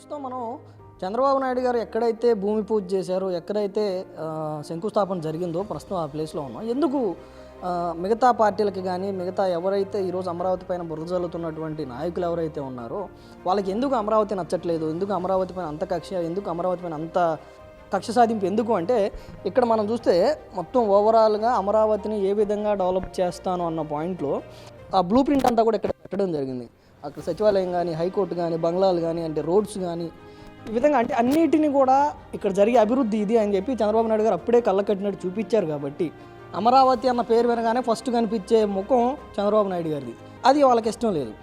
ప్రస్తుతం మనం చంద్రబాబు నాయుడు గారు ఎక్కడైతే భూమి పూజ చేశారో, ఎక్కడైతే శంకుస్థాపన జరిగిందో ప్రస్తుతం ఆ ప్లేస్లో ఉన్నాం. ఎందుకు మిగతా పార్టీలకి కానీ, మిగతా ఎవరైతే ఈరోజు అమరావతి పైన బురద జల్లుతున్నటువంటి నాయకులు ఎవరైతే ఉన్నారో వాళ్ళకి ఎందుకు అమరావతి నచ్చట్లేదు, ఎందుకు అమరావతి పైన అంత కక్ష, ఎందుకు అమరావతి పైన అంత కక్ష సాధింపు ఎందుకు అంటే, ఇక్కడ మనం చూస్తే మొత్తం ఓవరాల్గా అమరావతిని ఏ విధంగా డెవలప్ చేస్తాను అన్న పాయింట్లో ఆ బ్లూ ప్రింట్ అంతా కూడా ఇక్కడ పెట్టడం జరిగింది. అక్కడ సచివాలయం కానీ, హైకోర్టు కానీ, బంగ్లాలు కానీ, అంటే రోడ్స్ కానీ, ఈ విధంగా అంటే అన్నిటిని కూడా ఇక్కడ జరిగే అభివృద్ధి ఇది అని చెప్పి చంద్రబాబు నాయుడు గారు అప్పుడే కళ్ళకట్టినట్టు చూపించారు. కాబట్టి అమరావతి అన్న పేరు వినగానే ఫస్ట్ కనిపించే ముఖం చంద్రబాబు నాయుడు గారిది. అది వాళ్ళకి ఇష్టం లేదు.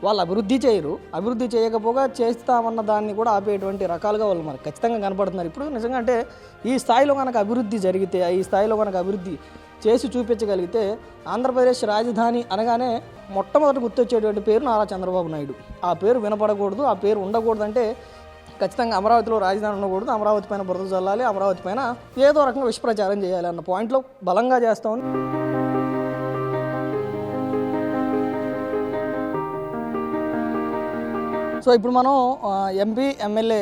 వాళ్ళు అభివృద్ధి చేయరు, అభివృద్ధి చేయకపోగా చేస్తామన్న దాన్ని కూడా ఆపేటువంటి రకాలుగా వాళ్ళు మనకు ఖచ్చితంగా కనపడుతున్నారు. ఇప్పుడు నిజంగా అంటే ఈ స్థాయిలో కనుక అభివృద్ధి జరిగితే, ఈ స్థాయిలో కనుక అభివృద్ధి చేసి చూపించగలిగితే ఆంధ్రప్రదేశ్ రాజధాని అనగానే మొట్టమొదటి గుర్తొచ్చేటువంటి పేరు నారా చంద్రబాబు నాయుడు. ఆ పేరు వినపడకూడదు, ఆ పేరు ఉండకూడదు అంటే ఖచ్చితంగా అమరావతిలో రాజధాని ఉండకూడదు, అమరావతి పైన బురద చల్లాలి, అమరావతి పైన ఏదో రకంగా విషప్రచారం చేయాలి అన్న పాయింట్లో బలంగా చేస్తామని. సో ఇప్పుడు మనం ఎంపీ ఎమ్మెల్యే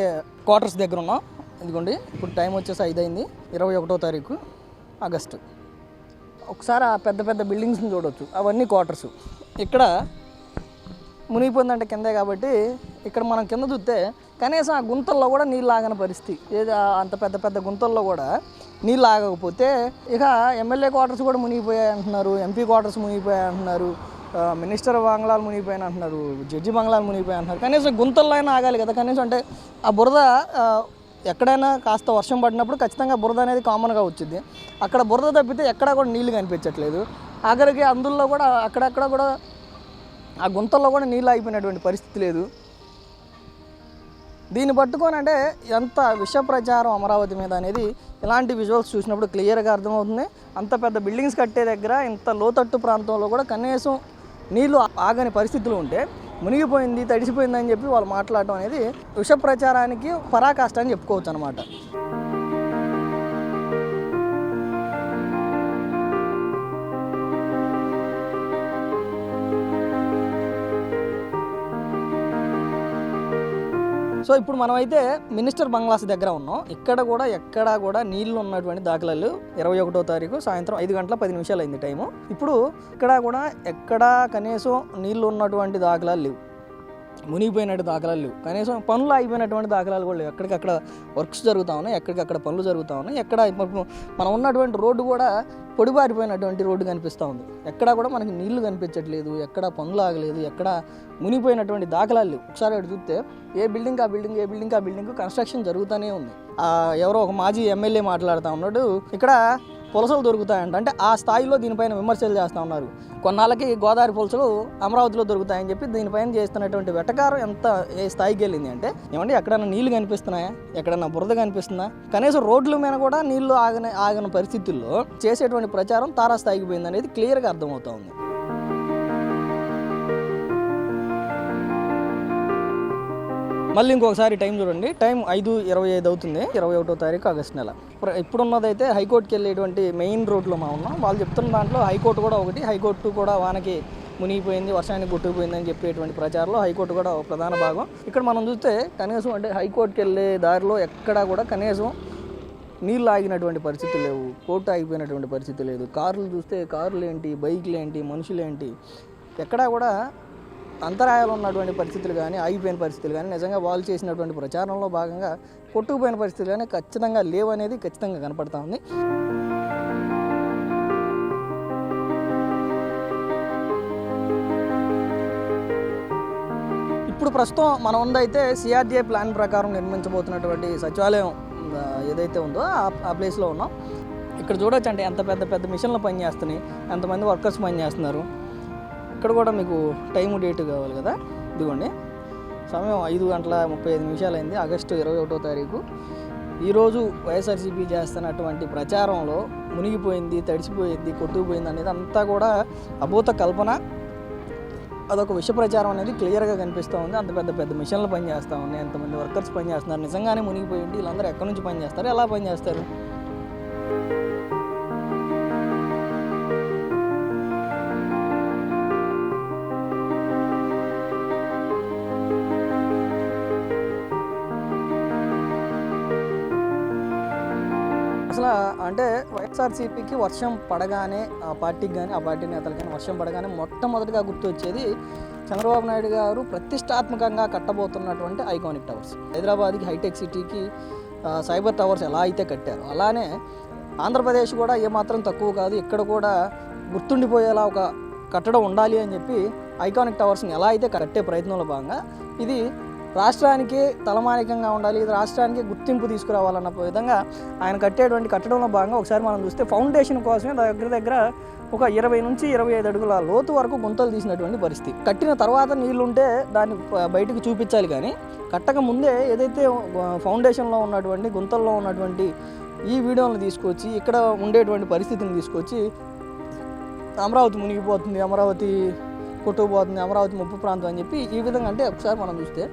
క్వార్టర్స్ దగ్గర ఉన్నాం. ఇదిగోండి, ఇప్పుడు టైం వచ్చేసి 5 అయింది, 21వ తారీఖు ఆగస్టు. ఒకసారి ఆ పెద్ద పెద్ద బిల్డింగ్స్ని చూడవచ్చు, అవన్నీ క్వార్టర్స్. ఇక్కడ మునిగిపోయిందంటే కిందే కాబట్టి ఇక్కడ మనం కింద చూస్తే కనీసం ఆ గుంతల్లో కూడా నీళ్ళు ఆగని పరిస్థితి. ఏదో అంత పెద్ద పెద్ద గుంతల్లో కూడా నీళ్ళు ఆగకపోతే ఇక ఎమ్మెల్యే క్వార్టర్స్ కూడా మునిగిపోయాయి అంటున్నారు, ఎంపీ క్వార్టర్స్ మునిగిపోయాయి అంటున్నారు, మినిస్టర్ బంగ్లాలు మునిగిపోయాయి అంటున్నారు, జడ్జి బంగ్లాలు మునిగిపోయాయి అంటున్నారు. కనీసం గుంతల్లో అయినా ఆగాలి కదా. కనీసం అంటే ఆ బురద ఎక్కడైనా కాస్త వర్షం పడినప్పుడు ఖచ్చితంగా బురద అనేది కామన్గా వచ్చింది. అక్కడ బురద తప్పితే ఎక్కడా కూడా నీళ్ళు కనిపించట్లేదు. ఆఖరికి అందులో కూడా అక్కడక్కడ కూడా ఆ గుంతల్లో కూడా నీళ్ళు ఆగిపోయినటువంటి పరిస్థితి లేదు. దీన్ని పట్టుకొని అంటే ఎంత విష ప్రచారం అమరావతి మీద అనేది ఇలాంటి విజువల్స్ చూసినప్పుడు క్లియర్గా అర్థమవుతుంది. అంత పెద్ద బిల్డింగ్స్ కట్టే దగ్గర ఇంత లోతట్టు ప్రాంతంలో కూడా కనీసం నీళ్ళు ఆగని పరిస్థితులు ఉంటే మునిగిపోయింది, తడిసిపోయిందని చెప్పి వాళ్ళు మాట్లాడటం అనేది విష ప్రచారానికి పరాకాష్ట అని చెప్పుకోవచ్చు అనమాట. సో ఇప్పుడు మనమైతే మినిస్టర్ బంగ్లాస్ దగ్గర ఉన్నాం. ఎక్కడా కూడా నీళ్లు ఉన్నటువంటి దాఖలాలు 21వ తారీఖు సాయంత్రం 5 గంటల 10 నిమిషాలు అయింది టైము. ఇప్పుడు ఎక్కడా కనీసం నీళ్లు ఉన్నటువంటి దాఖలాలు లేవు, మునిగిపోయినట్టు దాఖలాలు లేవు, కనీసం పనులు అయిపోయినటువంటి దాఖలాలు కూడా లేవు. ఎక్కడికక్కడ వర్క్స్ జరుగుతూ ఉన్నాయి, ఎక్కడికక్కడ పనులు జరుగుతూ ఉన్నాయి. ఎక్కడ మనం ఉన్నటువంటి రోడ్డు కూడా పొడిబారిపోయినటువంటి రోడ్డు కనిపిస్తూ ఉంది. ఎక్కడా కూడా మనకి నీళ్లు కనిపించట్లేదు, ఎక్కడ పనులు ఆగలేదు, ఎక్కడ మునిగిపోయినటువంటి దాఖలాలు లేవు. ఒకసారి అటు చూస్తే ఏ బిల్డింగ్ ఆ బిల్డింగ్ కన్స్ట్రక్షన్ జరుగుతూనే ఉంది. ఎవరో ఒక మాజీ ఎమ్మెల్యే మాట్లాడుతూ ఉన్నాడు, ఇక్కడ పులసలు దొరుకుతాయంట. అంటే ఆ స్థాయిలో దీనిపైన విమర్శలు చేస్తూ ఉన్నారు. కొన్నాళ్ళకి గోదావరి పులసలు అమరావతిలో దొరుకుతాయని చెప్పి దీనిపైన చేస్తున్నటువంటి వెటకారం ఏ స్థాయికి వెళ్ళింది అంటే, ఏమంటే ఎక్కడైనా నీళ్లు కనిపిస్తున్నాయా, ఎక్కడైనా బురద కనిపిస్తుందా, కనీసం రోడ్ల మీద కూడా నీళ్లు ఆగని పరిస్థితుల్లో చేసేటువంటి ప్రచారం తారాస్థాయికి పోయింది అనేది క్లియర్గా అర్థమవుతా ఉంది. మళ్ళీ ఇంకొకసారి టైం చూడండి, టైం 5:25 అవుతుంది, 21వ తారీఖు ఆగస్టు నెల. ఇప్పుడున్నదైతే హైకోర్టుకి వెళ్ళేటువంటి మెయిన్ రోడ్లో మనం ఉన్నాం. వాళ్ళు చెప్తున్న దాంట్లో హైకోర్టు కూడా ఒకటి, హైకోర్టు కూడా వానకి మునిగిపోయింది, వర్షానికి కొట్టుకుపోయింది అని చెప్పేటువంటి ప్రచారంలో హైకోర్టు కూడా ఒక ప్రధాన భాగం. ఇక్కడ మనం చూస్తే కనీసం అంటే హైకోర్టుకి వెళ్ళే దారిలో ఎక్కడా కూడా కనీసం నీళ్ళు ఆగినటువంటి పరిస్థితి లేవు, కోర్టు ఆగిపోయినటువంటి పరిస్థితి లేదు. కార్లు చూస్తే కార్లు ఏంటి, బైకులు ఏంటి, మనుషులు ఏంటి, ఎక్కడా కూడా అంతరాయాలు ఉన్నటువంటి పరిస్థితులు కానీ, ఆగిపోయిన పరిస్థితులు కానీ, నిజంగా వాళ్ళు చేసినటువంటి ప్రచారంలో భాగంగా కొట్టుకుపోయిన పరిస్థితులు కానీ ఖచ్చితంగా లేవనేది ఖచ్చితంగా కనపడతా ఉంది. ఇప్పుడు ప్రస్తుతం మన ఉందైతే సిఆర్డీఏ ప్లాన్ ప్రకారం నిర్మించబోతున్నటువంటి సచివాలయం ఏదైతే ఉందో ఆ ప్లేస్లో ఉన్నాం. ఇక్కడ చూడొచ్చు అంటే ఎంత పెద్ద పెద్ద మిషన్లు పనిచేస్తున్నాయి, ఎంతమంది వర్కర్స్ పనిచేస్తున్నారు. ఇక్కడ కూడా మీకు టైము డేట్ కావాలి కదా, ఇదిగోండి సమయం 5 గంటల 35 నిమిషాలు అయింది, ఆగస్టు 21వ తారీఖు. ఈరోజు వైఎస్ఆర్సీపీ చేస్తున్నటువంటి ప్రచారంలో మునిగిపోయింది, తడిసిపోయింది, కొట్టుకుపోయింది అనేది అంతా కూడా అభూత కల్పన, అదొక విష ప్రచారం అనేది క్లియర్గా కనిపిస్తూ ఉంది. అంత పెద్ద పెద్ద మిషన్లు పనిచేస్తూ ఉన్నాయి, ఎంతమంది వర్కర్స్ పనిచేస్తున్నారు, నిజంగానే మునిగిపోయింది. వీళ్ళందరూ ఎక్కడి నుంచి పనిచేస్తారు, ఎలా పనిచేస్తారు? అసలు అంటే వైఎస్ఆర్సీపీకి వర్షం పడగానే ఆ పార్టీకి కానీ ఆ పార్టీ నేతలు కానీ వర్షం పడగానే మొట్టమొదటిగా గుర్తొచ్చేది చంద్రబాబు నాయుడు గారు ప్రతిష్టాత్మకంగా కట్టబోతున్నటువంటి ఐకానిక్ టవర్స్. హైదరాబాద్కి హైటెక్ సిటీకి సైబర్ టవర్స్ ఎలా అయితే కట్టారో అలానే ఆంధ్రప్రదేశ్ కూడా ఏమాత్రం తక్కువ కాదు, ఇక్కడ కూడా గుర్తుండిపోయేలా ఒక కట్టడం ఉండాలి అని చెప్పి ఐకానిక్ టవర్స్ని ఎలా అయితే కట్టే ప్రయత్నంలో భాగంగా ఇది రాష్ట్రానికి తలమానికంగా ఉండాలి, ఇది రాష్ట్రానికి గుర్తింపు తీసుకురావాలన్న విధంగా ఆయన కట్టడంలో భాగంగా ఒకసారి మనం చూస్తే ఫౌండేషన్ కోసమే దగ్గర ఒక 20 నుంచి 25 అడుగుల లోతు వరకు గుంతలు తీసినటువంటి పరిస్థితి. కట్టిన తర్వాత నీళ్లుంటే దాన్ని బయటకు చూపించాలి, కానీ కట్టక ముందే ఏదైతే ఫౌండేషన్లో ఉన్నటువంటి గుంతల్లో ఉన్నటువంటి ఈ వీడియోలను తీసుకొచ్చి ఇక్కడ ఉండేటువంటి పరిస్థితిని తీసుకొచ్చి అమరావతి మునిగిపోతుంది, అమరావతి కొట్టుకుపోతుంది, అమరావతి ముప్పు ప్రాంతం అని చెప్పి ఈ విధంగా అంటే ఒకసారి మనం చూస్తే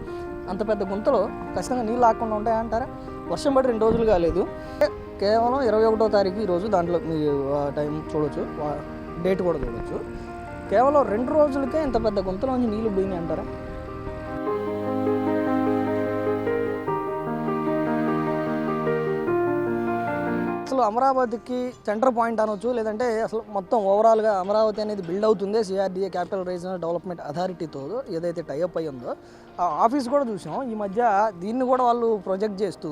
అంత పెద్ద గుంతలో ఖచ్చితంగా నీళ్ళు ఆకుండా ఉంటాయంటారా? వర్షం పడి 2 రోజులు కాలేదు, కేవలం 21వ తారీఖు ఈరోజు, దాంట్లో మీ టైం చూడవచ్చు, డేట్ కూడా చూడవచ్చు. కేవలం 2 రోజులకే ఇంత పెద్ద గుంతలోంచి నీళ్ళు పోయినాయి అంటారా? అసలు అమరావతికి సెంటర్ పాయింట్ అనొచ్చు, లేదంటే అసలు మొత్తం ఓవరాల్గా అమరావతి అనేది బిల్డ్ అవుతుంది సిఆర్డీఏ క్యాపిటల్ రీజనల్ డెవలప్మెంట్ అథారిటీతో ఏదైతే టైఅప్ అయ్యి ఉందో ఆ ఆఫీస్ కూడా చూసాం. ఈ మధ్య దీన్ని కూడా వాళ్ళు ప్రొజెక్ట్ చేస్తూ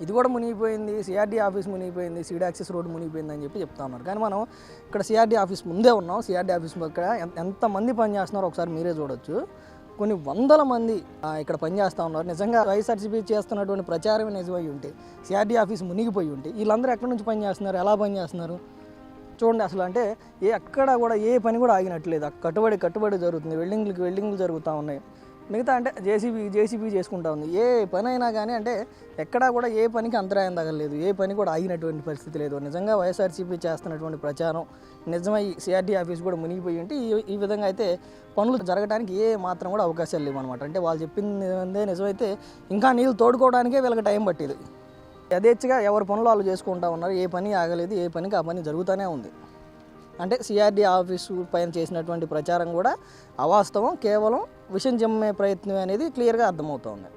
ఇది కూడా మునిగిపోయింది, సిఆర్డీ ఆఫీస్ మునిగిపోయింది, సీడ్ యాక్సెస్ రోడ్ మునిగిపోయింది అని చెప్పి చెప్తా ఉన్నారు. కానీ మనం ఇక్కడ సిఆర్డీ ఆఫీస్ ముందే ఉన్నాం. సిఆర్డీ ఆఫీస్ పక్కన ఎంతమంది పనిచేస్తున్నారో ఒకసారి మీరే చూడొచ్చు. కొన్ని వందల మంది ఇక్కడ పనిచేస్తూ ఉన్నారు. నిజంగా వైఎస్ఆర్సీపీ చేస్తున్నటువంటి ప్రచారమే నిజమై ఉంటే, సిఆర్డీ ఆఫీస్ మునిగిపోయి ఉంటే వీళ్ళందరూ ఎక్కడి నుంచి పనిచేస్తున్నారు, ఎలా పనిచేస్తున్నారు చూడండి. అసలు అంటే ఎక్కడ కూడా ఏ పని కూడా ఆగినట్లేదు, కట్టుబడి జరుగుతుంది, వెల్డింగ్లు జరుగుతూ ఉన్నాయి. మిగతా అంటే జేసీబీ చేసుకుంటా ఉంది. ఏ పని అయినా కానీ అంటే ఎక్కడా కూడా ఏ పనికి అంతరాయం తగలేదు, ఏ పని కూడా ఆగినటువంటి పరిస్థితి లేదు. నిజంగా వైఎస్ఆర్సీపీ చేస్తున్నటువంటి ప్రచారం నిజమై సిఆర్డీ ఆఫీస్ కూడా మునిగిపోయి ఉంటే ఈ విధంగా అయితే పనులు జరగడానికి ఏ మాత్రం కూడా అవకాశాలు లేవు అనమాట. అంటే వాళ్ళు చెప్పిందే నిజమైతే ఇంకా నీళ్ళు తోడుకోవడానికే వీళ్ళకి టైం పట్టేది. యథేచ్ఛగా ఎవరి పనులు వాళ్ళు చేసుకుంటూ ఉన్నారు, ఏ పని ఆగలేదు, ఏ పనికి ఆ పని జరుగుతూనే ఉంది. అంటే సిఆర్డీ ఆఫీసు పైన చేసినటువంటి ప్రచారం కూడా అవాస్తవం, కేవలం విషం జమ్మే ప్రయత్నం అనేది క్లియర్గా అర్థమవుతోంది.